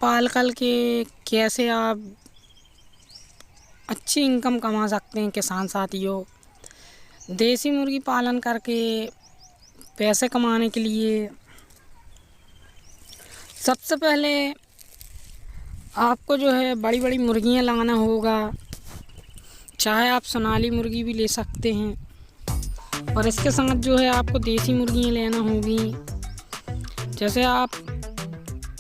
पाल कर के कैसे आप अच्छी इनकम कमा सकते हैं किसान साथियों। देसी मुर्गी पालन करके पैसे कमाने के लिए सबसे पहले आपको जो है बड़ी बड़ी मुर्गियां लाना होगा। चाहे आप सोनाली मुर्गी भी ले सकते हैं और इसके साथ जो है आपको देसी मुर्गियां लेना होगी। जैसे आप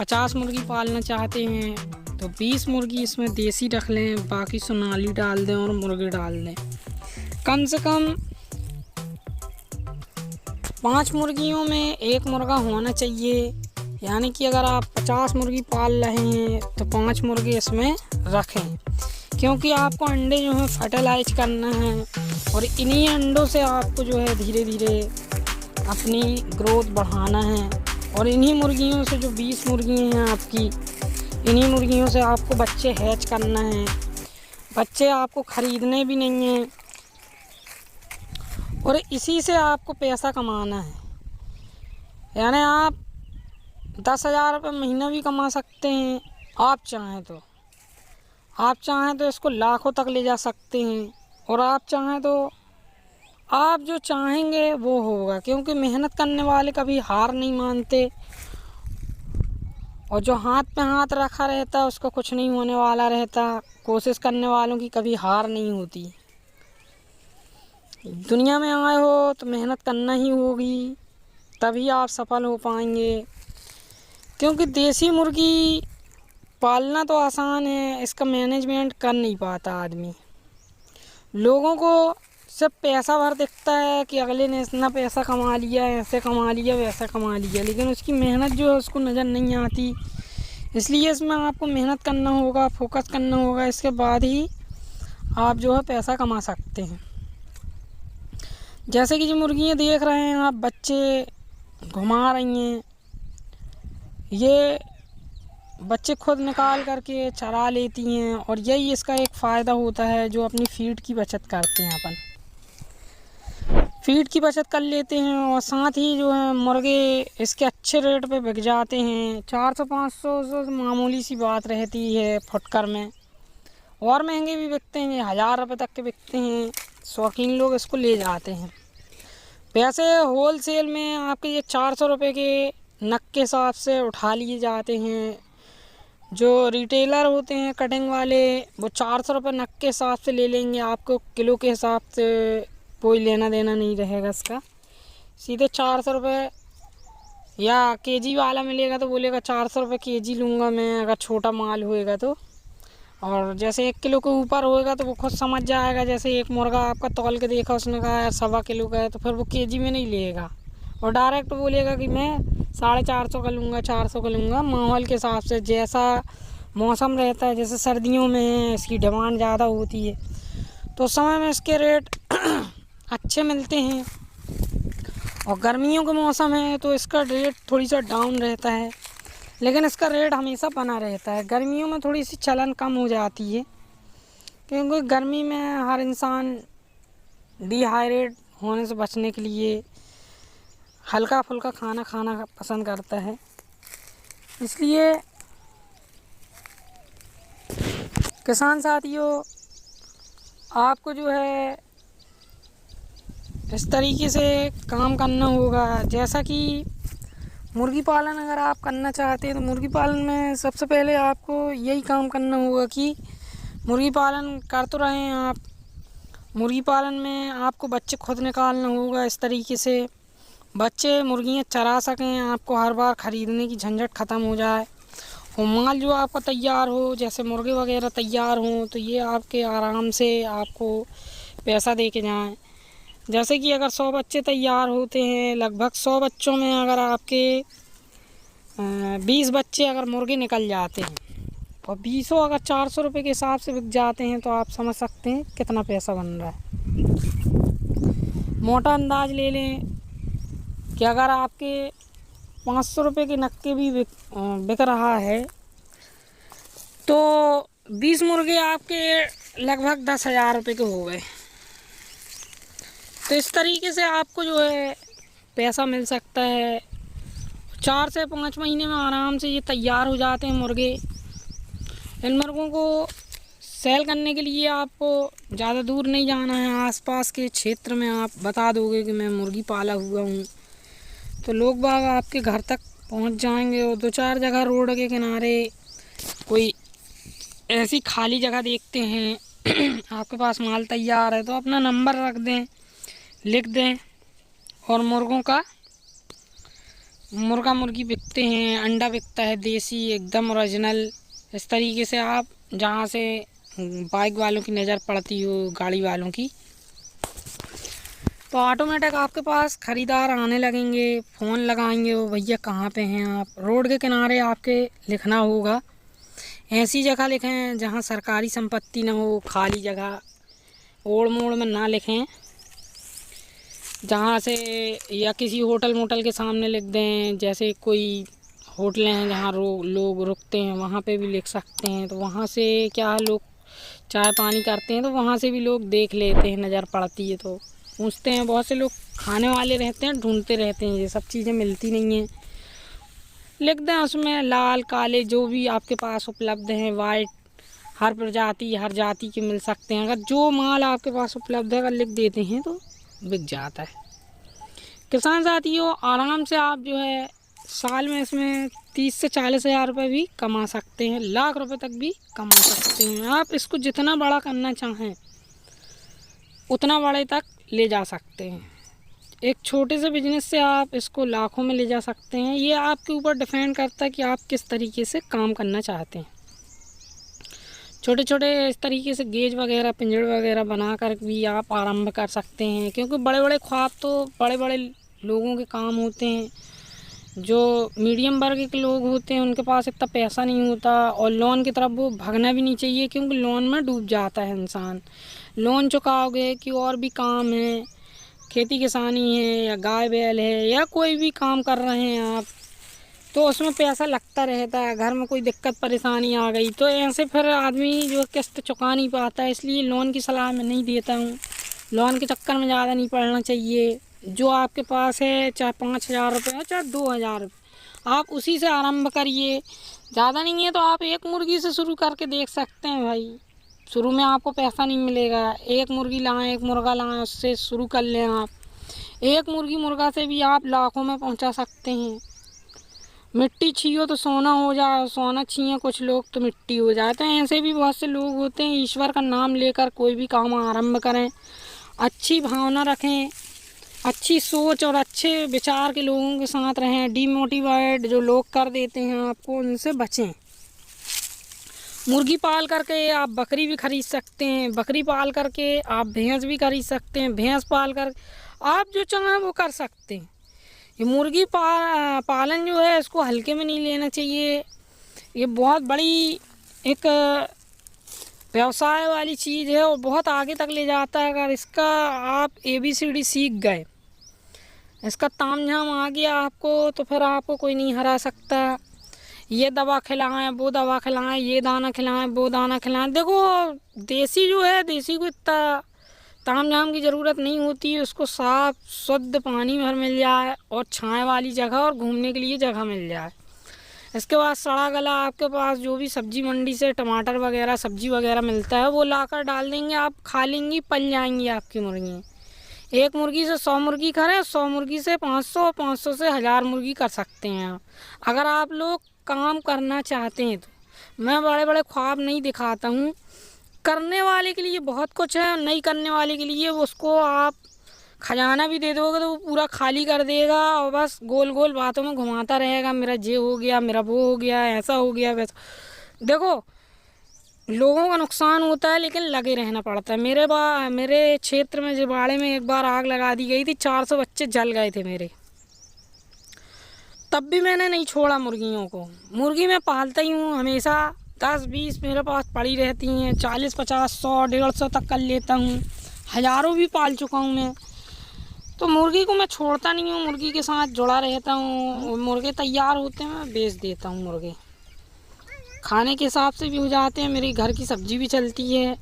50 मुर्गी पालना चाहते हैं तो 20 मुर्गी इसमें देसी रख लें, बाकी सोनाली डाल दें और मुर्गी डाल दें। कम से कम 5 मुर्गियों में एक मुर्गा होना चाहिए। यानी कि अगर आप 50 मुर्गी पाल रहे हैं तो 5 मुर्गे इसमें रखें, क्योंकि आपको अंडे जो हैं फर्टिलाइज करना है और इन्हीं अंडों से आपको जो है धीरे धीरे अपनी ग्रोथ बढ़ाना है। और इन्हीं मुर्गियों से जो 20 मुर्गियाँ हैं आपकी, इन्हीं मुर्गियों से आपको बच्चे हैच करना है। बच्चे आपको ख़रीदने भी नहीं हैं और इसी से आपको पैसा कमाना है। यानी आप 10,000 रुपये महीना भी कमा सकते हैं आप चाहें तो। आप चाहें तो इसको लाखों तक ले जा सकते हैं और आप चाहें तो आप जो चाहेंगे वो होगा, क्योंकि मेहनत करने वाले कभी हार नहीं मानते और जो हाथ पे हाथ रखा रहता उसको कुछ नहीं होने वाला रहता। कोशिश करने वालों की कभी हार नहीं होती। दुनिया में आए हो तो मेहनत करना ही होगी, तभी आप सफल हो पाएंगे। क्योंकि देसी मुर्गी पालना तो आसान है, इसका मैनेजमेंट कर नहीं पाता आदमी। लोगों को सिर्फ पैसा भर दिखता है कि अगले ने इतना पैसा कमा लिया, ऐसे कमा लिया, वैसा कमा लिया, लेकिन उसकी मेहनत जो है उसको नज़र नहीं आती। इसलिए इसमें आपको मेहनत करना होगा, फोकस करना होगा, इसके बाद ही आप जो है पैसा कमा सकते हैं। जैसे कि जो मुर्गियाँ देख रहे हैं आप, बच्चे घुमा रही हैं, ये बच्चे खुद निकाल करके चरा लेती हैं और यही इसका एक फ़ायदा होता है, जो अपनी फीड की बचत करते हैं। अपन फीड की बचत कर लेते हैं और साथ ही जो है मुर्गे इसके अच्छे रेट पे बिक जाते हैं। 400-500 मामूली सी बात रहती है फुटकर में, और महंगे भी बिकते हैं, 1,000 रुपये तक के बिकते हैं। शौकीन लोग इसको ले जाते हैं। वैसे होल सेल में आपके ये 400 रुपये के नग के हिसाब से उठा लिए जाते हैं। जो रिटेलर होते हैं कटिंग वाले, वो 400 रुपये नग के हिसाब से ले लेंगे, आपको किलो के हिसाब से कोई लेना देना नहीं रहेगा इसका। सीधे 400 रुपये, या केजी वाला मिलेगा तो बोलेगा 400 रुपये केजी लूँगा मैं, अगर छोटा माल होएगा तो। और जैसे 1 किलो के ऊपर होएगा तो वो खुद समझ जाएगा। जैसे एक मुर्गा आपका तौल के देखा, उसने कहा यार 1.25 किलो का है, तो फिर वो केजी में नहीं लेगा और डायरेक्ट बोलेगा कि मैं 450 का लूँगा, 400 का लूँगा। माहौल के हिसाब से जैसा मौसम रहता है, जैसे सर्दियों में इसकी डिमांड ज़्यादा होती है तो उस समय में इसके रेट अच्छे मिलते हैं, और गर्मियों का मौसम है तो इसका रेट थोड़ी सा डाउन रहता है, लेकिन इसका रेट हमेशा बना रहता है। गर्मियों में थोड़ी सी चलन कम हो जाती है, क्योंकि गर्मी में हर इंसान डिहाइड्रेट होने से बचने के लिए हल्का फुल्का खाना खाना पसंद करता है। इसलिए किसान साथियों, आपको जो है इस तरीके से काम करना होगा। जैसा कि मुर्गी पालन अगर आप करना चाहते हैं तो मुर्गी पालन में सबसे पहले आपको यही काम करना होगा कि मुर्गी पालन कर तो रहे हैं आप, मुर्गी पालन में आपको बच्चे खुद निकालना होगा। इस तरीके से बच्चे मुर्गियाँ चरा सकें, आपको हर बार ख़रीदने की झंझट ख़त्म हो जाए और माल जो आपका तैयार हो, जैसे मुर्गे वगैरह तैयार हों तो ये आपके आराम से आपको पैसा दे के जाएँ। जैसे कि अगर 100 बच्चे तैयार होते हैं, लगभग 100 बच्चों में अगर आपके 20 बच्चे अगर मुर्गे निकल जाते हैं और 20 अगर 400 रुपये के हिसाब से बिक जाते हैं तो आप समझ सकते हैं कितना पैसा बन रहा है। मोटा अंदाज ले लें कि अगर आपके 500 रुपये के नक्के भी बिक रहा है तो 20 मुर्गे आपके लगभग 10,000 रुपये के हो गए। तो इस तरीके से आपको जो है पैसा मिल सकता है। 4 से 5 महीने में आराम से ये तैयार हो जाते हैं मुर्गे। इन मुर्गों को सेल करने के लिए आपको ज़्यादा दूर नहीं जाना है। आसपास के क्षेत्र में आप बता दोगे कि मैं मुर्गी पाला हुआ हूँ, तो लोग बाग आपके घर तक पहुँच जाएंगे। और 2-4 जगह रोड के किनारे कोई ऐसी खाली जगह देखते हैं आपके पास माल तैयार है, तो अपना नंबर रख दें, लिख दें, और मुर्गों का मुर्गा मुर्गी बिकते हैं। अंडा बिकता है देसी एकदम ओरिजिनल। इस तरीके से आप जहाँ से बाइक वालों की नज़र पड़ती हो, गाड़ी वालों की, तो ऑटोमेटिक आपके पास ख़रीदार आने लगेंगे। फ़ोन लगाएंगे, वो भैया कहाँ पे हैं आप। रोड के किनारे आपके लिखना होगा। ऐसी जगह लिखें जहाँ सरकारी संपत्ति ना हो, खाली जगह, ओड़ मोड़ में ना लिखें। जहाँ से या किसी होटल मोटल के सामने लिख दें, जैसे कोई होटलें हैं जहाँ लोग रुकते हैं, वहाँ पे भी लिख सकते हैं। तो वहाँ से क्या है, लोग चाय पानी करते हैं तो वहाँ से भी लोग देख लेते हैं, नज़र पड़ती है तो पूछते हैं। बहुत से लोग खाने वाले रहते हैं, ढूंढते रहते हैं, ये सब चीज़ें मिलती नहीं हैं। लिख दें उसमें लाल काले जो भी आपके पास उपलब्ध हैं, वाइट, हर प्रजाति हर जाति के मिल सकते हैं। अगर जो माल आपके पास उपलब्ध है अगर लिख देते हैं तो बिक जाता है। किसान साथियों, आराम से आप जो है साल में इसमें 30 से 40 हज़ार रुपये भी कमा सकते हैं, लाख रुपए तक भी कमा सकते हैं। आप इसको जितना बड़ा करना चाहें उतना बड़े तक ले जा सकते हैं। एक छोटे से बिजनेस से आप इसको लाखों में ले जा सकते हैं। ये आपके ऊपर डिपेंड करता है कि आप किस तरीके से काम करना चाहते हैं। छोटे छोटे इस तरीके से गेज वगैरह, पिंजड़ वगैरह बना कर भी आप आरंभ कर सकते हैं, क्योंकि बड़े बड़े ख्वाब तो बड़े बड़े लोगों के काम होते हैं। जो मीडियम वर्ग के लोग होते हैं उनके पास इतना पैसा नहीं होता, और लोन की तरफ वो भागना भी नहीं चाहिए, क्योंकि लोन में डूब जाता है इंसान। लोन चुकाओगे कि और भी काम है, खेती किसानी है या गाय बैल है या कोई भी काम कर रहे हैं आप, तो उसमें पैसा लगता रहता है। घर में कोई दिक्कत परेशानी आ गई तो ऐसे फिर आदमी जो किस्त चुका नहीं पाता है। इसलिए लोन की सलाह मैं नहीं देता हूँ। लोन के चक्कर में ज़्यादा नहीं पड़ना चाहिए। जो आपके पास है, चाहे 5,000 रुपये हो चाहे 2,000 रुपये, आप उसी से आरंभ करिए। ज़्यादा नहीं है तो आप एक मुर्गी से शुरू करके देख सकते हैं भाई। शुरू में आपको पैसा नहीं मिलेगा, एक मुर्गी लाएँ, एक मुर्गा लाएँ, उससे शुरू कर लें आप। एक मुर्गी मुर्गा से भी आप लाखों में पहुंचा सकते हैं। मिट्टी छीयो तो सोना हो जाए, सोना छीए कुछ लोग तो मिट्टी हो जाते हैं। ऐसे भी बहुत से लोग होते हैं। ईश्वर का नाम लेकर कोई भी काम आरंभ करें, अच्छी भावना रखें, अच्छी सोच और अच्छे विचार के लोगों के साथ रहें। डीमोटिवेट जो लोग कर देते हैं आपको, उनसे बचें। मुर्गी पाल करके आप बकरी भी खरीद सकते हैं, बकरी पाल करके आप भैंस भी खरीद सकते हैं, भैंस पाल कर आप जो चाहें वो कर सकते हैं। ये मुर्गी पालन जो है इसको हल्के में नहीं लेना चाहिए। ये बहुत बड़ी एक व्यवसाय वाली चीज़ है और बहुत आगे तक ले जाता है। अगर इसका आप ABCD सीख गए, इसका ताम झाम आ गया आपको, तो फिर आपको कोई नहीं हरा सकता। ये दवा खिलाएं, वो दवा खिलाएं, ये दाना खिलाएं, वो दाना खिलाएं। देखो देसी जो है, देसी को इतना ताम झाम की ज़रूरत नहीं होती है। उसको साफ शुद्ध पानी भर मिल जाए और छाँव वाली जगह और घूमने के लिए जगह मिल जाए। इसके बाद सड़ा गला आपके पास जो भी सब्जी मंडी से टमाटर वगैरह सब्जी वगैरह मिलता है वो लाकर डाल देंगे, आप खा लेंगी, पल जाएंगी आपकी मुर्गियाँ। एक मुर्गी से 100 मुर्गी करें, 100 मुर्गी से 500, 500 से 1000 मुर्गी कर सकते हैं आप, अगर आप लोग काम करना चाहते हैं तो। मैं बड़े बड़े ख्वाब नहीं दिखाता हूँ। करने वाले के लिए बहुत कुछ है, नहीं करने वाले के लिए उसको आप खजाना भी दे दोगे तो वो पूरा खाली कर देगा और बस गोल गोल बातों में घुमाता रहेगा। मेरा ये हो गया, मेरा वो हो गया, ऐसा हो गया, वैसा। देखो लोगों का नुकसान होता है लेकिन लगे रहना पड़ता है। मेरे क्षेत्र में जिबाड़े में एक बार आग लगा दी गई थी, 400 बच्चे जल गए थे मेरे, तब भी मैंने नहीं छोड़ा मुर्गियों को। मुर्गी मैं पालता ही हूँ हमेशा, 10-20 मेरे पास पड़ी रहती हैं, 40, 50, 100, 150 तक कर लेता हूँ, हज़ारों भी पाल चुका हूँ मैं। तो मुर्गी को मैं छोड़ता नहीं हूँ, मुर्गी के साथ जुड़ा रहता हूँ। मुर्गे तैयार होते हैं मैं बेच देता हूँ। मुर्गे खाने के हिसाब से भी हो जाते हैं, मेरी घर की सब्जी भी चलती है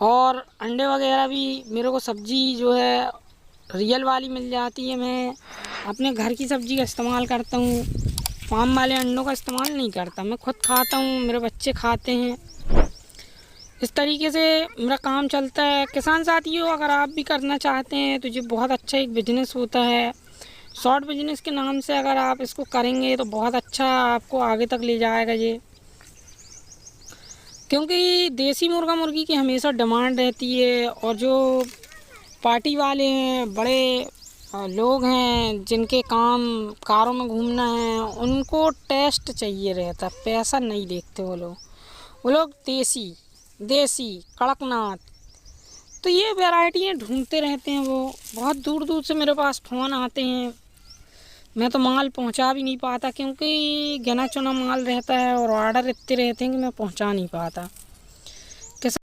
और अंडे वगैरह भी। मेरे को सब्जी जो है रियल वाली मिल जाती है। मैं अपने घर की सब्ज़ी का इस्तेमाल करता हूँ, फार्म वाले अंडों का इस्तेमाल नहीं करता। मैं खुद खाता हूँ, मेरे बच्चे खाते हैं। इस तरीके से मेरा काम चलता है। किसान साथियों, अगर आप भी करना चाहते हैं तो ये बहुत अच्छा एक बिजनेस होता है। शॉर्ट बिजनेस के नाम से अगर आप इसको करेंगे तो बहुत अच्छा आपको आगे तक ले जाएगा ये, क्योंकि देसी मुर्गा मुर्गी की हमेशा डिमांड रहती है। और जो पार्टी वाले हैं, बड़े लोग हैं जिनके काम कारों में घूमना है, उनको टेस्ट चाहिए रहता, पैसा नहीं देखते वो लोग देसी देसी कड़कनाथ, तो ये वैरायटियाँ ढूंढते रहते हैं। वो बहुत दूर दूर से मेरे पास फ़ोन आते हैं। मैं तो माल पहुंचा भी नहीं पाता, क्योंकि गिना चुना माल रहता है और ऑर्डर इतने रहते हैं कि मैं पहुंचा नहीं पाता।